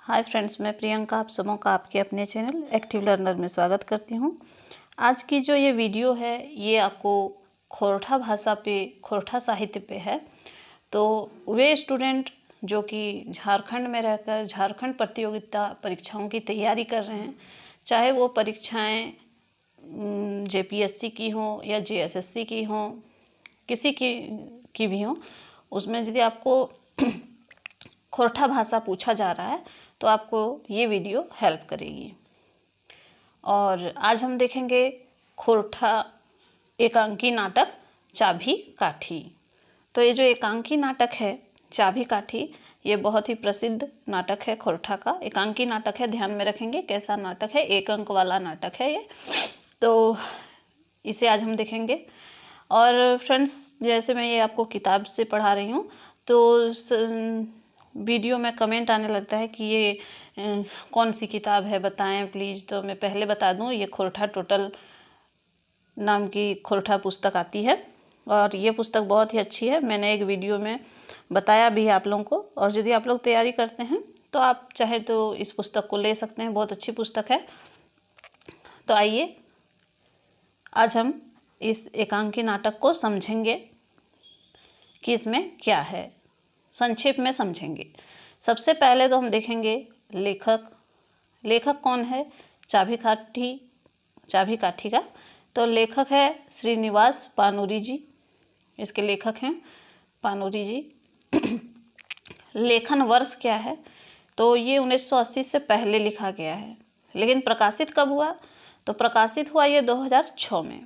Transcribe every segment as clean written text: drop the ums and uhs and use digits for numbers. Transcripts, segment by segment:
Hi friends, मैं प्रियंका आप सबों का आपके अपने चैनल एक्टिव लर्नर में स्वागत करती हूँ। आज की जो ये वीडियो है ये आपको खोरठा भाषा पे, खोरठा साहित्य पे है। तो वे स्टूडेंट जो कि झारखंड में रहकर झारखंड प्रतियोगिता परीक्षाओं की तैयारी कर रहे हैं, चाहे वो परीक्षाएं जेपीएससी की हों या जेएसएससी की हों, किसी की भी हों, उसमें यदि आपको खोरठा भाषा पूछा जा रहा है तो आपको ये वीडियो हेल्प करेगी। और आज हम देखेंगे खोरठा एकांकी नाटक चाभी काठी। तो ये जो एकांकी नाटक है चाभी काठी, ये बहुत ही प्रसिद्ध नाटक है खोरठा का। एकांकी नाटक है, ध्यान में रखेंगे कैसा नाटक है, एक अंक वाला नाटक है ये। तो इसे आज हम देखेंगे। और फ्रेंड्स, जैसे मैं ये आपको किताब से पढ़ा रही हूँ तो वीडियो में कमेंट आने लगता है कि ये कौन सी किताब है, बताएं प्लीज़। तो मैं पहले बता दूं, ये खोरठा टोटल नाम की खोरठा पुस्तक आती है और ये पुस्तक बहुत ही अच्छी है। मैंने एक वीडियो में बताया भी है आप लोगों को। और यदि आप लोग तैयारी करते हैं तो आप चाहे तो इस पुस्तक को ले सकते हैं, बहुत अच्छी पुस्तक है। तो आइए आज हम इस एकांकी नाटक को समझेंगे कि इसमें क्या है, संक्षेप में समझेंगे। सबसे पहले तो हम देखेंगे लेखक कौन है चाभी काठी का। तो लेखक है श्रीनिवास पानूरी जी, इसके लेखक हैं पानूरी जी। लेखन वर्ष क्या है, तो ये 1980 से पहले लिखा गया है। लेकिन प्रकाशित कब हुआ, तो प्रकाशित हुआ ये 2006 में।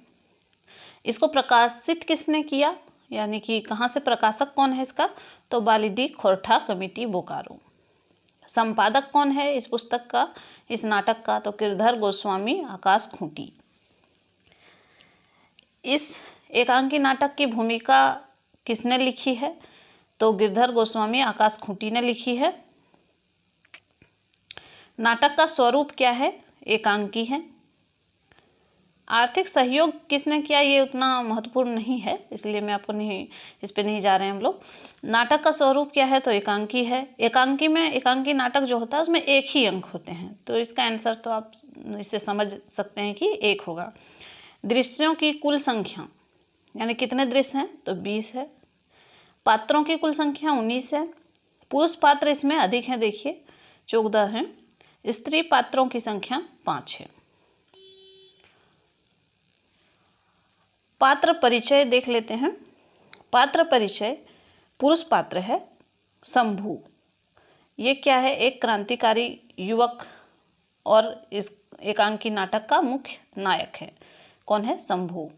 इसको प्रकाशित किसने किया, यानी कि कहाँ से, प्रकाशक कौन है इसका, तो बालीडी खोरठा कमेटी बोकारो। संपादक कौन है इस पुस्तक का, इस नाटक का, तो गिरधर गोस्वामी आकाश खूंटी। इस एकांकी नाटक की भूमिका किसने लिखी है, तो गिरधर गोस्वामी आकाश खूंटी ने लिखी है। नाटक का स्वरूप क्या है, एकांकी है। आर्थिक सहयोग किसने किया, ये उतना महत्वपूर्ण नहीं है, इसलिए मैं आपको इस पे नहीं जा रहे हैं हम लोग। नाटक का स्वरूप क्या है, तो एकांकी है। एकांकी नाटक जो होता है उसमें एक ही अंक होते हैं, तो इसका आंसर तो आप इससे समझ सकते हैं कि एक होगा। दृश्यों की कुल संख्या, यानी कितने दृश्य हैं, तो 20 है। पात्रों की कुल संख्या 19 है। पुरुष पात्र इसमें अधिक हैं, देखिए 14 हैं। स्त्री पात्रों की संख्या 5 है। पात्र परिचय देख लेते हैं। पात्र परिचय, पुरुष पात्र है शंभू। ये क्या है, एक क्रांतिकारी युवक और इस एकांकी नाटक का मुख्य नायक है। कौन है, शंभू।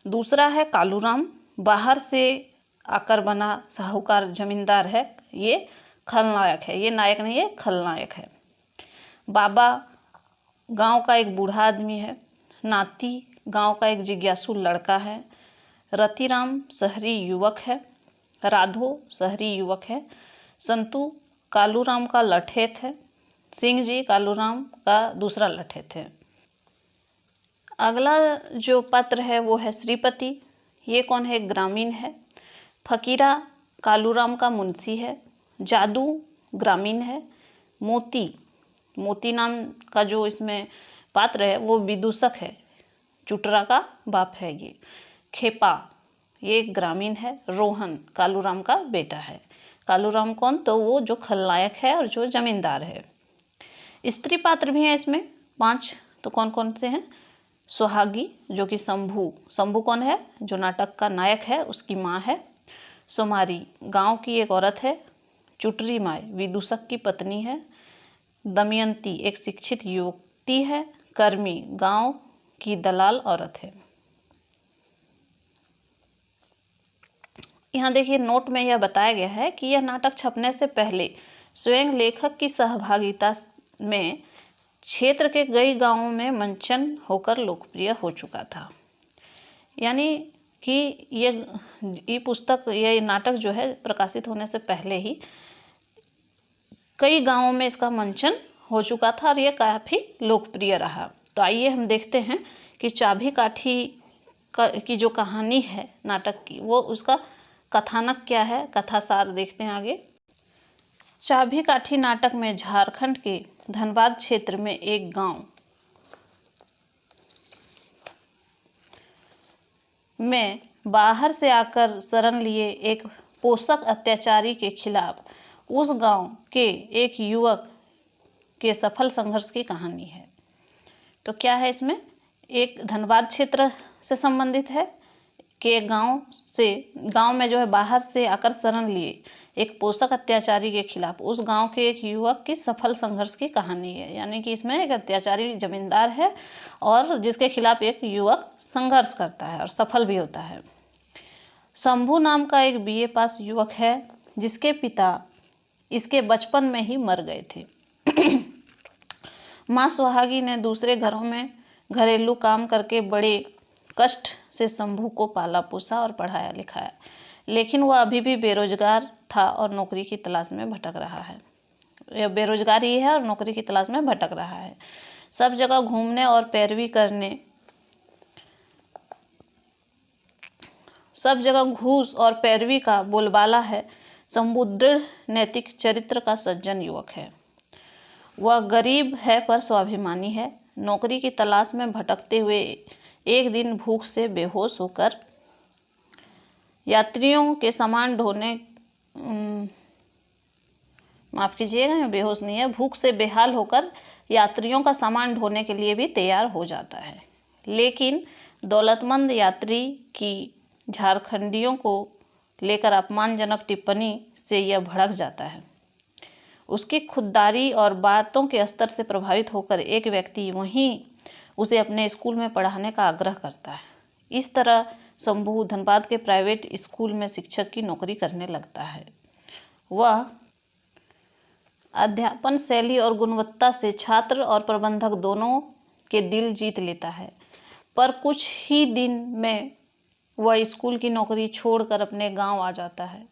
दूसरा है कालूराम, बाहर से आकर बना साहूकार जमींदार है, ये खलनायक है, ये नायक नहीं है, खलनायक है। बाबा गांव का एक बूढ़ा आदमी है। नाती गांव का एक जिज्ञासु लड़का है। रतिराम शहरी युवक है। राधो शहरी युवक है। संतू कालूराम का लठेत है। सिंह जी कालूराम का दूसरा लठेत है। अगला जो पात्र है वो है श्रीपति, ये कौन है, ग्रामीण है। फकीरा कालूराम का मुंशी है। जादू ग्रामीण है। मोती नाम का जो इसमें पात्र है वो विदूषक है, चुटरा का बाप है ये। खेपा ये ग्रामीण है। रोहन कालूराम का बेटा है। कालूराम कौन, तो वो जो खलनायक है और जो जमींदार है। स्त्री पात्र भी हैं इसमें 5, तो कौन कौन से हैं, सुहागी जो कि शंभू कौन है, जो नाटक का नायक है, उसकी माँ है। सोमारी गांव की एक औरत है। चुटरी माई विदूषक की पत्नी है। दमयंती एक शिक्षित युवती है। कर्मी गांव की दलाल औरत है। यहाँ देखिए नोट में यह बताया गया है कि यह नाटक छपने से पहले स्वयं लेखक की सहभागिता में क्षेत्र के कई गांवों में मंचन होकर लोकप्रिय हो चुका था। यानी कि ये पुस्तक, ये नाटक जो है प्रकाशित होने से पहले ही कई गांवों में इसका मंचन हो चुका था और ये काफ़ी लोकप्रिय रहा। तो आइए हम देखते हैं कि चाभी काठी की जो कहानी है नाटक की, वो उसका कथानक क्या है, कथासार देखते हैं आगे। चाबी काठी नाटक में झारखंड के धनबाद क्षेत्र में एक गांव में बाहर से आकर शरण लिए एक पोषक अत्याचारी के खिलाफ उस गांव के एक युवक के सफल संघर्ष की कहानी है। तो क्या है इसमें, एक धनबाद क्षेत्र से संबंधित है कि गांव में जो है बाहर से आकर शरण लिए एक पोषक अत्याचारी के खिलाफ उस गांव के एक युवक की सफल संघर्ष की कहानी है। यानी कि इसमें एक अत्याचारी जमींदार है और जिसके खिलाफ एक युवक संघर्ष करता है और सफल भी होता है। शंभू नाम का एक बीए पास युवक है जिसके पिता इसके बचपन में ही मर गए थे। माँ सुहागी ने दूसरे घरों में घरेलू काम करके बड़े कष्ट से शंभू को पाला पोसा और पढ़ाया लिखाया, लेकिन वह अभी भी बेरोजगार था और नौकरी की तलाश में भटक रहा है। यह बेरोजगार ही है और नौकरी की तलाश में भटक रहा है। सब जगह घूमने और पैरवी करने, सब जगह घूस और पैरवी का बोलबाला है। शंभू दृढ़ नैतिक चरित्र का सज्जन युवक है। वह गरीब है पर स्वाभिमानी है। नौकरी की तलाश में भटकते हुए एक दिन भूख से बेहोश होकर यात्रियों के सामान ढोने माफ कीजिएगा, बेहोश नहीं है, भूख से बेहाल होकर यात्रियों का सामान ढोने के लिए भी तैयार हो जाता है। लेकिन दौलतमंद यात्री की झारखंडियों को लेकर अपमानजनक टिप्पणी से यह भड़क जाता है। उसकी खुददारी और बातों के स्तर से प्रभावित होकर एक व्यक्ति वहीं उसे अपने स्कूल में पढ़ाने का आग्रह करता है। इस तरह शंभू धनबाद के प्राइवेट स्कूल में शिक्षक की नौकरी करने लगता है। वह अध्यापन शैली और गुणवत्ता से छात्र और प्रबंधक दोनों के दिल जीत लेता है, पर कुछ ही दिन में वह स्कूल की नौकरी छोड़कर अपने गांव आ जाता है।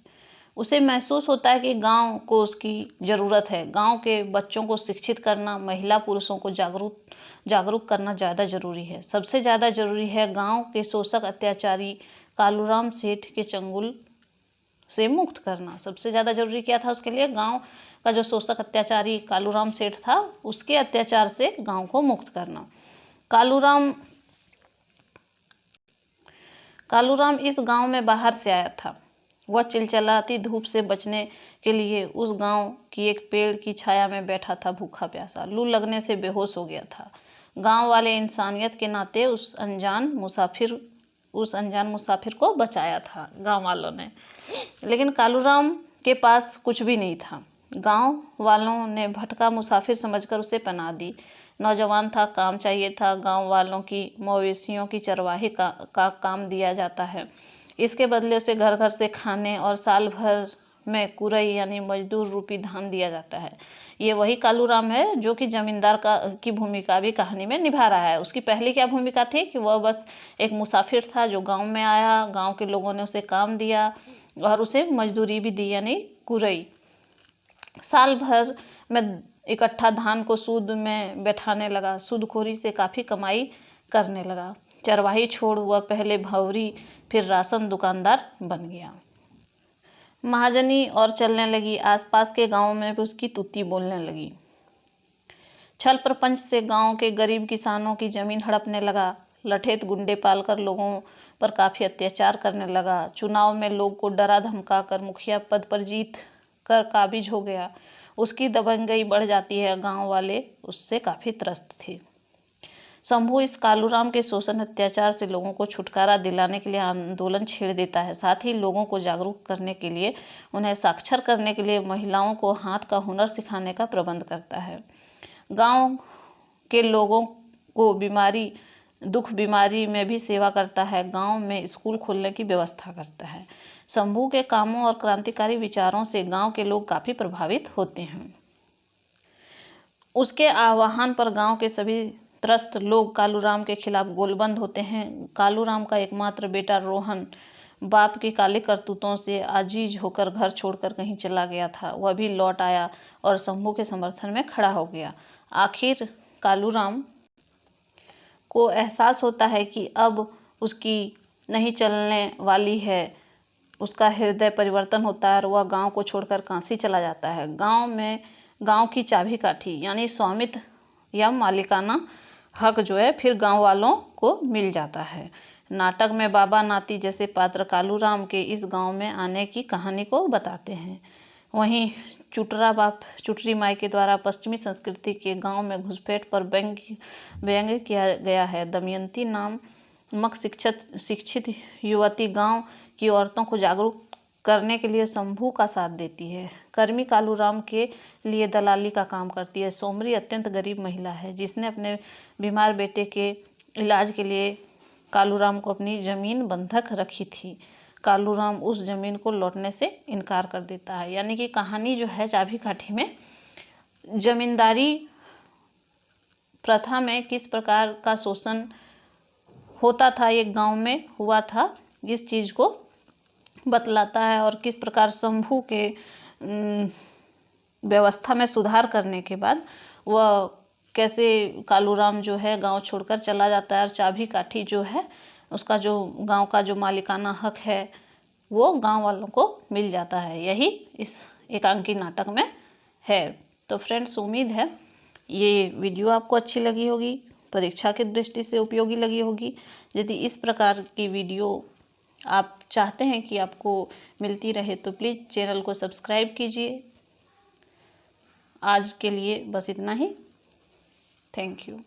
उसे महसूस होता है कि गांव को उसकी ज़रूरत है। गांव के बच्चों को शिक्षित करना, महिला पुरुषों को जागरूक करना ज़्यादा ज़रूरी है। सबसे ज़्यादा ज़रूरी है गांव के शोषक अत्याचारी कालूराम सेठ के चंगुल से मुक्त करना। सबसे ज़्यादा ज़रूरी क्या था उसके लिए? गांव का जो शोषक अत्याचारी कालूराम सेठ था उसके अत्याचार से गांव को मुक्त करना। कालूराम इस गांव में बाहर से आया था। वह चिलचिलाती धूप से बचने के लिए उस गांव की एक पेड़ की छाया में बैठा था, भूखा प्यासा। लू लगने से बेहोश हो गया था। गांव वाले इंसानियत के नाते उस अनजान मुसाफिर को बचाया था गांव वालों ने। लेकिन कालूराम के पास कुछ भी नहीं था। गांव वालों ने भटका मुसाफिर समझकर उसे पनाह दी। नौजवान था, काम चाहिए था। गांव वालों की मवेशियों की चरवाही का काम दिया जाता है। इसके बदले उसे घर घर से खाने और साल भर में कुरई यानी मजदूर रूपी धान दिया जाता है। ये वही कालूराम है जो कि जमींदार की भूमिका भी कहानी में निभा रहा है। उसकी पहले क्या भूमिका थी कि वह बस एक मुसाफिर था जो गांव में आया, गांव के लोगों ने उसे काम दिया और उसे मजदूरी भी दी यानी कुरई। साल भर में इकट्ठा धान को सूद में बैठाने लगा। सूदखोरी से काफ़ी कमाई करने लगा। चरवाही छोड़ हुआ पहले भंवरी फिर राशन दुकानदार बन गया। महाजनी और चलने लगी। आसपास के गांवों में भी उसकी तुत्ती बोलने लगी। छल प्रपंच से गांव के गरीब किसानों की जमीन हड़पने लगा। लठेत गुंडे पालकर लोगों पर काफ़ी अत्याचार करने लगा। चुनाव में लोग को डरा धमका कर मुखिया पद पर जीत कर काबिज हो गया। उसकी दबंगई बढ़ जाती है। गांव वाले उससे काफ़ी त्रस्त थे। शंभू इस कालूराम के शोषण अत्याचार से लोगों को छुटकारा दिलाने के लिए आंदोलन छेड़ देता है। साथ ही लोगों को जागरूक करने के लिए, उन्हें साक्षर करने के लिए महिलाओं को हाथ का हुनर सिखाने का प्रबंध करता है। गांव के लोगों को दुख बीमारी में भी सेवा करता है। गांव में स्कूल खोलने की व्यवस्था करता है। शंभू के कामों और क्रांतिकारी विचारों से गांव के लोग काफ़ी प्रभावित होते हैं। उसके आह्वान पर गांव के सभी त्रस्त लोग कालूराम के खिलाफ गोलबंद होते हैं। कालूराम का एकमात्र बेटा रोहन बाप की काली करतूतों से आजीज होकर घर छोड़कर कहीं चला गया था। वह भी लौट आया और शंभू के समर्थन में खड़ा हो गया। आखिर कालूराम को एहसास होता है कि अब उसकी नहीं चलने वाली है उसका हृदय परिवर्तन होता है और वह गांव को छोड़कर काशी चला जाता है। गांव की चाबी काठी यानी स्वामित्व या मालिकाना हक जो है फिर गांव वालों को मिल जाता है। नाटक में बाबा नाती जैसे पात्र कालूराम के इस गांव में आने की कहानी को बताते हैं। वहीं चुटरा बाप चुटरी माई के द्वारा पश्चिमी संस्कृति के गांव में घुसपैठ पर व्यंग्य किया गया है। दमयंती नामक शिक्षित युवती गांव की औरतों को जागरूक करने के लिए शंभू का साथ देती है। कर्मी कालूराम के लिए दलाली का काम करती है। सोमरी अत्यंत गरीब महिला है जिसने अपने बीमार बेटे के इलाज के लिए कालूराम को अपनी जमीन बंधक रखी थी। कालूराम उस जमीन को लौटने से इनकार कर देता है। यानी कि कहानी जो है चाबी काठी में जमींदारी प्रथा में किस प्रकार का शोषण होता था, एक गांव में हुआ था, इस चीज़ को बतलाता है। और किस प्रकार शंभू के व्यवस्था में सुधार करने के बाद वह कैसे कालूराम जो है गांव छोड़कर चला जाता है और चाबी काठी जो है उसका जो गांव का जो मालिकाना हक है वो गांव वालों को मिल जाता है। यही इस एकांकी नाटक में है। तो फ्रेंड्स, उम्मीद है ये वीडियो आपको अच्छी लगी होगी, परीक्षा की दृष्टि से उपयोगी लगी होगी। यदि इस प्रकार की वीडियो आप चाहते हैं कि आपको मिलती रहे तो प्लीज़ चैनल को सब्सक्राइब कीजिए। आज के लिए बस इतना ही। Thank you.